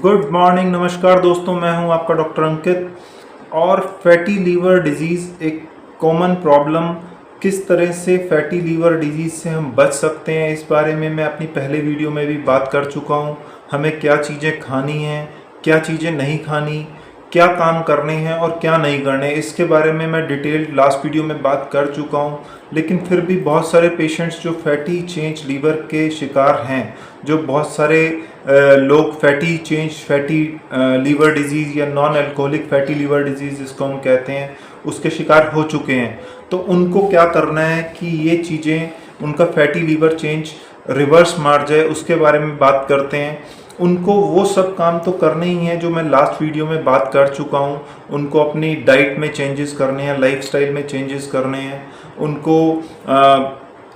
Good morning, नमस्कार दोस्तों। मैं हूं आपका डॉक्टर अंकित। और फैटी लीवर डिजीज़ एक कॉमन प्रॉब्लम, किस तरह से फैटी लीवर डिजीज़ से हम बच सकते हैं इस बारे में मैं अपनी पहले वीडियो में भी बात कर चुका हूं। हमें क्या चीज़ें खानी हैं, क्या चीज़ें नहीं खानी, क्या काम करने हैं और क्या नहीं करने, इसके बारे में मैं डिटेल्ड लास्ट वीडियो में बात कर चुका हूं। लेकिन फिर भी बहुत सारे पेशेंट्स जो फैटी चेंज लीवर के शिकार हैं, जो बहुत सारे लोग फैटी लीवर डिजीज़ या non alcoholic fatty liver disease जिसको हम कहते हैं, उसके शिकार हो चुके हैं। तो उनको क्या करना है कि ये चीज़ें उनका फैटी लीवर चेंज रिवर्स मार जाए, उसके बारे में बात करते हैं। उनको वो सब काम तो करने ही हैं जो मैं लास्ट वीडियो में बात कर चुका हूँ। उनको अपनी डाइट में चेंजेस करने हैं, लाइफस्टाइल में चेंजेस करने हैं। उनको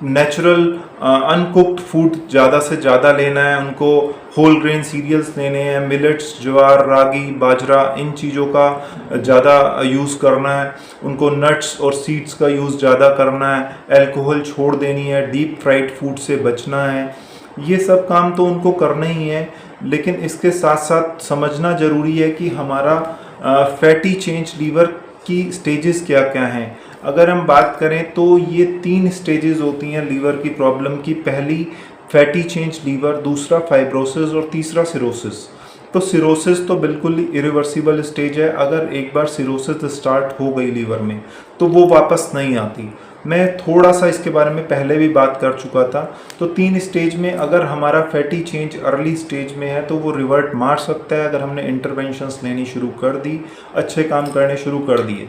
नेचुरल अनकुक्ड फूड ज़्यादा से ज़्यादा लेना है। उनको होल ग्रेन सीरियल्स लेने हैं, मिलेट्स, ज्वार, रागी, बाजरा, इन चीज़ों का ज़्यादा यूज़ करना है। उनको नट्स और सीड्स का यूज़ ज़्यादा करना है। अल्कोहल छोड़ देनी है, डीप फ्राइड फूड से बचना है। ये सब काम तो उनको करना ही है, लेकिन इसके साथ साथ समझना ज़रूरी है कि हमारा फैटी चेंज लीवर की स्टेजेस क्या क्या हैं। अगर हम बात करें तो ये 3 स्टेजेस होती हैं लीवर की प्रॉब्लम की। पहली फैटी चेंज लीवर, दूसरा फाइब्रोसिस और तीसरा सिरोसिस। तो सिरोसिस तो बिल्कुल ही इरिवर्सिबल स्टेज है। अगर एक बार सिरोसिस स्टार्ट हो गई लीवर में तो वो वापस नहीं आती। मैं थोड़ा सा इसके बारे में पहले भी बात कर चुका था। तो 3 स्टेज में अगर हमारा फैटी चेंज अर्ली स्टेज में है तो वो रिवर्ट मार सकता है अगर हमने इंटरवेंशंस लेनी शुरू कर दी, अच्छे काम करने शुरू कर दिए।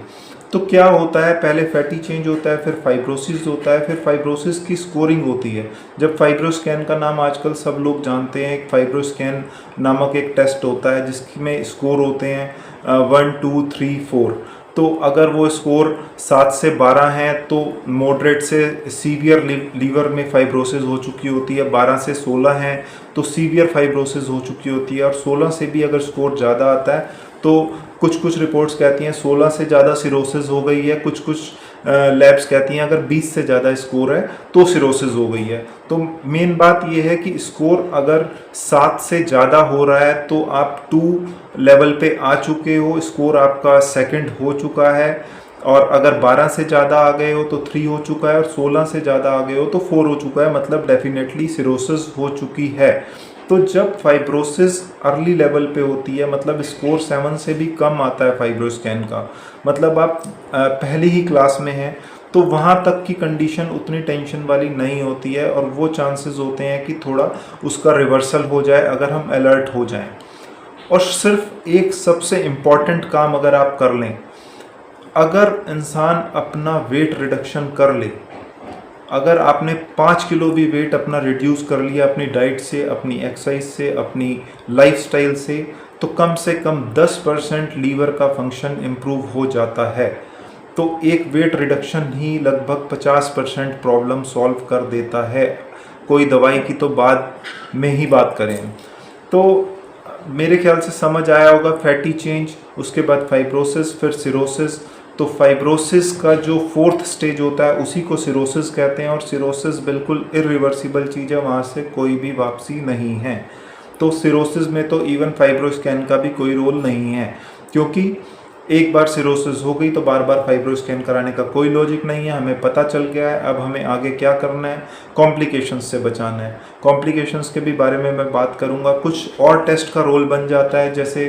तो क्या होता है, पहले फैटी चेंज होता है, फिर फाइब्रोसिस होता है, फिर फाइब्रोसिस की स्कोरिंग होती है। जब फाइब्रोस्कैन का नाम आजकल सब लोग जानते हैं, एक फाइब्रोस्कैन नामक एक टेस्ट होता है जिसमें स्कोर होते हैं 1, 2, 3, 4। तो अगर वो स्कोर 7 से 12 हैं तो मॉडरेट से सीवियर लीवर में फाइब्रोसिस हो चुकी होती है। 12 से 16 हैं तो सीवियर फाइब्रोसिस हो चुकी होती है। और 16 से भी अगर स्कोर ज़्यादा आता है तो कुछ रिपोर्ट्स कहती हैं 16 से ज़्यादा सिरोसिस हो गई है, कुछ लैब्स कहती हैं अगर 20 से ज़्यादा स्कोर है तो सिरोसिस हो गई है। तो मेन बात यह है कि स्कोर अगर 7 से ज़्यादा हो रहा है तो आप 2 लेवल पे आ चुके हो, स्कोर आपका सेकंड हो चुका है। और अगर 12 से ज़्यादा आ गए हो तो 3 हो चुका है, और 16 से ज़्यादा आ गए हो तो 4 हो चुका है, मतलब डेफिनेटली सिरोसिस हो चुकी है। तो जब फाइब्रोसिस अर्ली लेवल पे होती है, मतलब स्कोर 7 से भी कम आता है फाइब्रोस्कैन का, मतलब आप पहली ही क्लास में हैं, तो वहाँ तक की कंडीशन उतनी टेंशन वाली नहीं होती है और वो चांसेस होते हैं कि थोड़ा उसका रिवर्सल हो जाए अगर हम अलर्ट हो जाएं। और सिर्फ एक सबसे इम्पॉर्टेंट काम अगर आप कर लें, अगर इंसान अपना वेट रिडक्शन कर ले, अगर आपने 5 किलो भी वेट अपना रिड्यूस कर लिया अपनी डाइट से, अपनी एक्सरसाइज से, अपनी लाइफस्टाइल से, तो कम 10% लीवर का फंक्शन इम्प्रूव हो जाता है। तो एक वेट रिडक्शन ही लगभग 50% प्रॉब्लम सॉल्व कर देता है, कोई दवाई की तो बाद में ही बात करें। तो मेरे ख्याल से समझ आया होगा फैटी चेंज, उसके बाद फाइब्रोसिस, फिर सिरोसिस। तो फाइब्रोसिस का जो 4th स्टेज होता है उसी को सिरोसिस कहते हैं, और सिरोसिस बिल्कुल इरिवर्सिबल चीज़ है, वहाँ से कोई भी वापसी नहीं है। तो सिरोसिस में तो इवन फाइब्रोस्कैन का भी कोई रोल नहीं है, क्योंकि एक बार सिरोसिस हो गई तो बार बार फाइब्रोस्कैन कराने का कोई लॉजिक नहीं है। हमें पता चल गया है, अब हमें आगे क्या करना है, कॉम्प्लिकेशंस से बचाना है। कॉम्प्लिकेशंस के भी बारे में मैं बात करूंगा। कुछ और टेस्ट का रोल बन जाता है, जैसे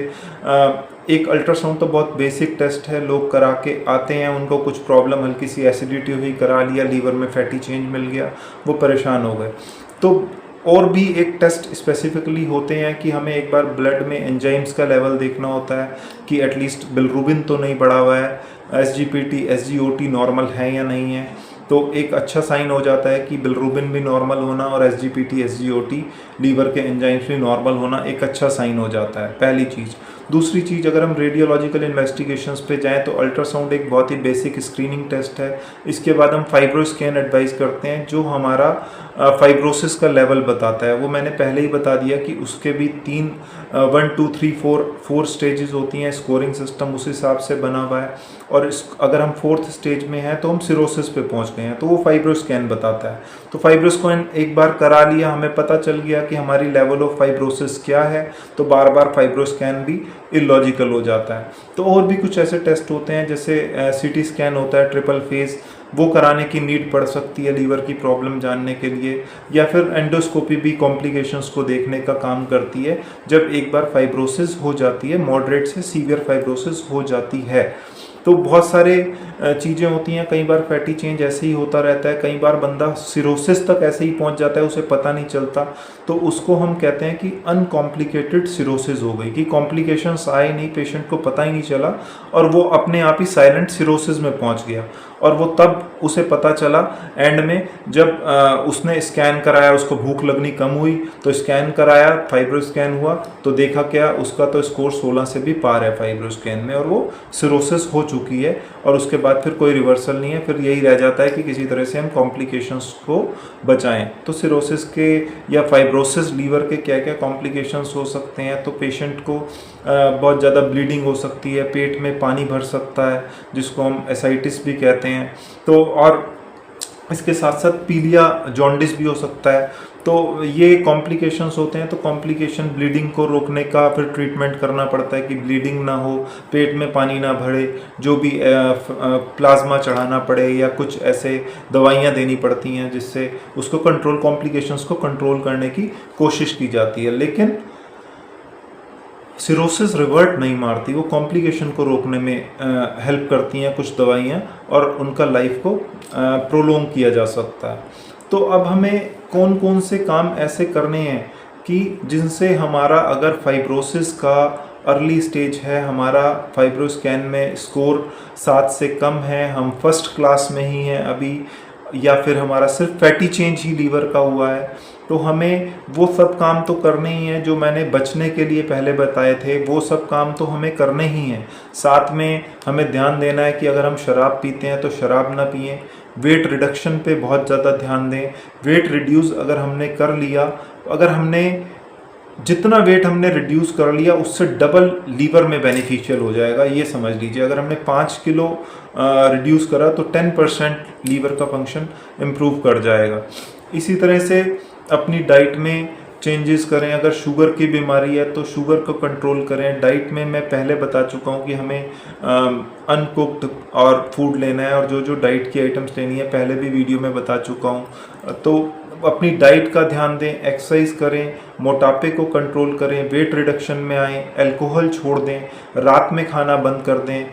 एक अल्ट्रासाउंड तो बहुत बेसिक टेस्ट है, लोग करा के आते हैं, उनको कुछ प्रॉब्लम, हल्की सी एसिडिटी हुई, करा लिया, लीवर में फैटी चेंज मिल गया, वो परेशान हो गए। तो और भी एक टेस्ट स्पेसिफिकली होते हैं कि हमें एक बार ब्लड में एंजाइम्स का लेवल देखना होता है कि एटलीस्ट बिलिरुबिन तो नहीं बढ़ा हुआ है, SGPT SGOT नॉर्मल है या नहीं है। तो एक अच्छा साइन हो जाता है कि बिलिरुबिन भी नॉर्मल होना और SGPT SGOT लीवर के एंजाइम्स भी नॉर्मल होना एक अच्छा साइन हो जाता है, पहली चीज़। दूसरी चीज़, अगर हम रेडियोलॉजिकल इन्वेस्टिगेशंस पे जाएं तो अल्ट्रासाउंड एक बहुत ही बेसिक स्क्रीनिंग टेस्ट है। इसके बाद हम फाइब्रोस्कैन एडवाइस करते हैं जो हमारा फाइब्रोसिस का लेवल बताता है। वो मैंने पहले ही बता दिया कि उसके भी 1 2 3 4 स्टेजेस होती हैं, स्कोरिंग सिस्टम उस हिसाब से बना हुआ है। और अगर हम 4th स्टेज में हैं तो हम सिरोसिस पे पहुंच गए हैं, तो वो फाइब्रोस्कैन बताता है। तो फाइब्रोस्कैन एक बार करा लिया, हमें पता चल गया कि हमारी लेवल ऑफ फाइब्रोसिस क्या है, तो बार बार फाइब्रोस्कैन भी इलॉजिकल हो जाता है। तो और भी कुछ ऐसे टेस्ट होते हैं, जैसे सीटी स्कैन होता है ट्रिपल फेज, वो कराने की नीड पड़ सकती है लीवर की प्रॉब्लम जानने के लिए, या फिर एंडोस्कोपी भी कॉम्प्लिकेशंस को देखने का काम करती है जब एक बार फाइब्रोसिस हो जाती है, मॉडरेट से सीवियर फाइब्रोसिस हो जाती है। तो बहुत सारे चीज़ें होती हैं, कई बार फैटी चेंज ऐसे ही होता रहता है, कई बार बंदा सिरोसिस तक ऐसे ही पहुंच जाता है, उसे पता नहीं चलता, तो उसको हम कहते हैं कि अनकॉम्प्लिकेटेड सिरोसिस हो गई, कि कॉम्प्लिकेशंस आए नहीं, पेशेंट को पता ही नहीं चला और वो अपने आप ही साइलेंट सिरोसिस में पहुंच गया। और वो तब उसे पता चला एंड में जब उसने स्कैन कराया, उसको भूख लगनी कम हुई तो स्कैन कराया, फाइब्रो स्कैन हुआ तो देखा क्या, उसका तो स्कोर 16 से भी पार है फाइब्रो स्कैन में, और वो सिरोसिस हो चुकी है और उसके बाद फिर कोई रिवर्सल नहीं है। फिर यही रह जाता है कि किसी तरह से हम कॉम्प्लिकेशंस को बचाएं। तो सिरोसिस के या फाइब्रोसिस लीवर के क्या क्या कॉम्प्लिकेशंस हो सकते हैं, तो पेशेंट को बहुत ज़्यादा ब्लीडिंग हो सकती है, पेट में पानी भर सकता है जिसको हम एसाइटिस भी कहते हैं। तो और इसके साथ साथ पीलिया जॉन्डिस भी हो सकता है। तो ये कॉम्प्लिकेशंस होते हैं। तो कॉम्प्लिकेशन ब्लीडिंग को रोकने का फिर ट्रीटमेंट करना पड़ता है कि ब्लीडिंग ना हो, पेट में पानी ना भरे, जो भी प्लाज्मा चढ़ाना पड़े या कुछ ऐसे दवाइयाँ देनी पड़ती हैं जिससे उसको कंट्रोल, कॉम्प्लिकेशंस को कंट्रोल करने की कोशिश की जाती है। लेकिन सिरोसिस रिवर्ट नहीं मारती, वो कॉम्प्लिकेशन को रोकने में हेल्प करती हैं कुछ दवाइयाँ, और उनका लाइफ को प्रोलोंग किया जा सकता है। तो अब हमें कौन कौन से काम ऐसे करने हैं कि जिनसे हमारा, अगर फाइब्रोसिस का अर्ली स्टेज है, हमारा फाइब्रो स्कैन में स्कोर 7 से कम है, हम फर्स्ट क्लास में ही हैं अभी, या फिर हमारा सिर्फ फैटी चेंज ही लीवर का हुआ है, तो हमें वो सब काम तो करने ही हैं जो मैंने बचने के लिए पहले बताए थे, वो सब काम तो हमें करने ही हैं। साथ में हमें ध्यान देना है कि अगर हम शराब पीते हैं तो शराब ना पिएं, वेट रिडक्शन पे बहुत ज़्यादा ध्यान दें। वेट रिड्यूस अगर हमने कर लिया, अगर हमने जितना वेट हमने रिड्यूस कर लिया उससे डबल लीवर में बेनिफिशियल हो जाएगा, ये समझ लीजिए। अगर हमने 5 किलो रिड्यूस करा तो 10% लीवर का फंक्शन इम्प्रूव कर जाएगा। इसी तरह से अपनी डाइट में चेंजेस करें। अगर शुगर की बीमारी है तो शुगर को कंट्रोल करें। डाइट में मैं पहले बता चुका हूँ कि हमें अनकुक्ड और फूड लेना है, और जो जो डाइट की आइटम्स लेनी है पहले भी वीडियो में बता चुका हूँ। तो अपनी डाइट का ध्यान दें, एक्सरसाइज करें, मोटापे को कंट्रोल करें, वेट रिडक्शन में आएँ, अल्कोहल छोड़ दें, रात में खाना बंद कर दें,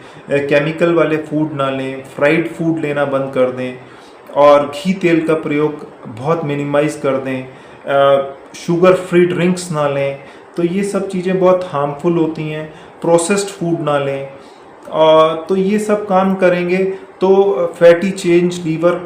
केमिकल वाले फूड ना लें, फ्राइड फूड लेना बंद कर दें, और घी तेल का प्रयोग बहुत मिनिमाइज़ कर दें, शुगर फ्री ड्रिंक्स ना लें। तो ये सब चीज़ें बहुत हार्मफुल होती हैं। प्रोसेस्ड फूड ना लें। तो ये सब काम करेंगे तो फैटी चेंज लीवर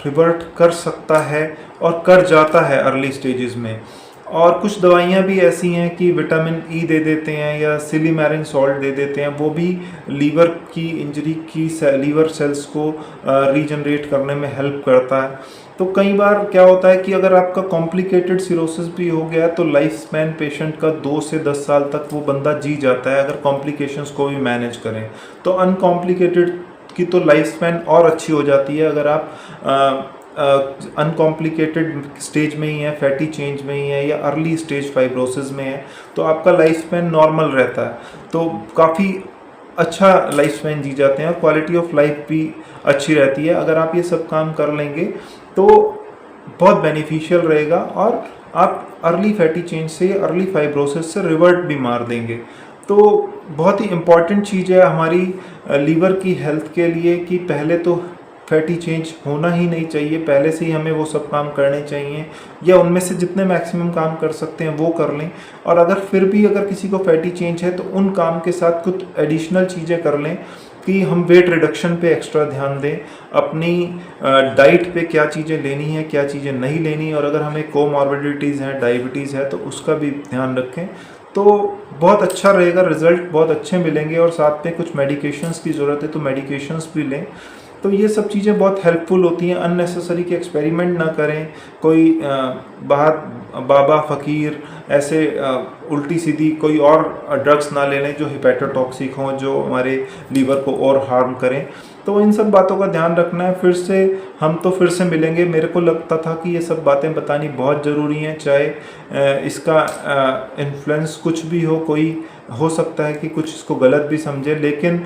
रिवर्ट कर सकता है और कर जाता है अर्ली स्टेजेस में। और कुछ दवाइयाँ भी ऐसी हैं कि विटामिन ई दे देते हैं या सिलीमेरिन सॉल्ट दे देते हैं, वो भी लीवर की इंजरी की लीवर सेल्स को रीजनरेट करने में हेल्प करता है। तो कई बार क्या होता है कि अगर आपका कॉम्प्लिकेटेड सिरोसिस भी हो गया है तो लाइफ स्पैन पेशेंट का 2 से 10 साल तक वो बंदा जी जाता है अगर कॉम्प्लिकेशंस को भी मैनेज करें। तो अनकॉम्प्लिकेटेड की तो लाइफ स्पैन और अच्छी हो जाती है अगर आप अनकॉम्प्लिकेटेड स्टेज में ही है, फैटी चेंज में ही है, या अर्ली स्टेज फाइब्रोसिस में है, तो आपका लाइफ स्पैन नॉर्मल रहता है। तो काफ़ी अच्छा लाइफ स्पैन जी जाते हैं और क्वालिटी ऑफ लाइफ भी अच्छी रहती है। अगर आप ये सब काम कर लेंगे तो बहुत बेनिफिशियल रहेगा और आप अर्ली फैटी चेंज से, अर्ली फाइब्रोसिस से रिवर्ट भी मार देंगे। तो बहुत ही इम्पॉर्टेंट चीज़ है हमारी लीवर की हेल्थ के लिए कि पहले तो फैटी चेंज होना ही नहीं चाहिए, पहले से ही हमें वो सब काम करने चाहिए, या उनमें से जितने मैक्सिमम काम कर सकते हैं वो कर लें। और अगर फिर भी अगर किसी को फैटी चेंज है तो उन काम के साथ कुछ एडिशनल चीज़ें कर लें कि हम वेट रिडक्शन पे एक्स्ट्रा ध्यान दें, अपनी डाइट पे क्या चीज़ें लेनी है, क्या चीज़ें नहीं लेनी, और अगर हमें कोमॉर्बिडिटीज़ हैं, डायबिटीज़ है, तो उसका भी ध्यान रखें। तो बहुत अच्छा रहेगा, रिज़ल्ट बहुत अच्छे मिलेंगे। और साथ में कुछ मेडिकेशंस की ज़रूरत है तो मेडिकेशंस भी लें। तो ये सब चीज़ें बहुत हेल्पफुल होती हैं। अननेसेसरी के एक्सपेरिमेंट ना करें, कोई बाहर बाबा फ़कीर ऐसे उल्टी सीधी कोई और ड्रग्स ना ले लें जो हिपैटोटॉक्सिक हों, जो हमारे लीवर को और हार्म करें। तो इन सब बातों का ध्यान रखना है। फिर से मिलेंगे। मेरे को लगता था कि ये सब बातें बतानी बहुत ज़रूरी हैं, चाहे इसका इन्फ्लुएंस कुछ भी हो, कोई हो सकता है कि कुछ इसको गलत भी समझे, लेकिन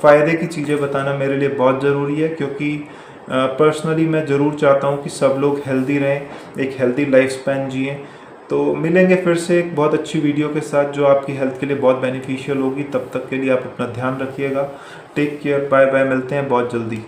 फ़ायदे की चीज़ें बताना मेरे लिए बहुत ज़रूरी है, क्योंकि पर्सनली मैं ज़रूर चाहता हूँ कि सब लोग हेल्दी रहें, एक हेल्दी लाइफ स्पैन जिएँ। तो मिलेंगे फिर से एक बहुत अच्छी वीडियो के साथ जो आपकी हेल्थ के लिए बहुत बेनिफिशियल होगी। तब तक के लिए आप अपना ध्यान रखिएगा। टेक केयर, बाय बाय, मिलते हैं बहुत जल्दी।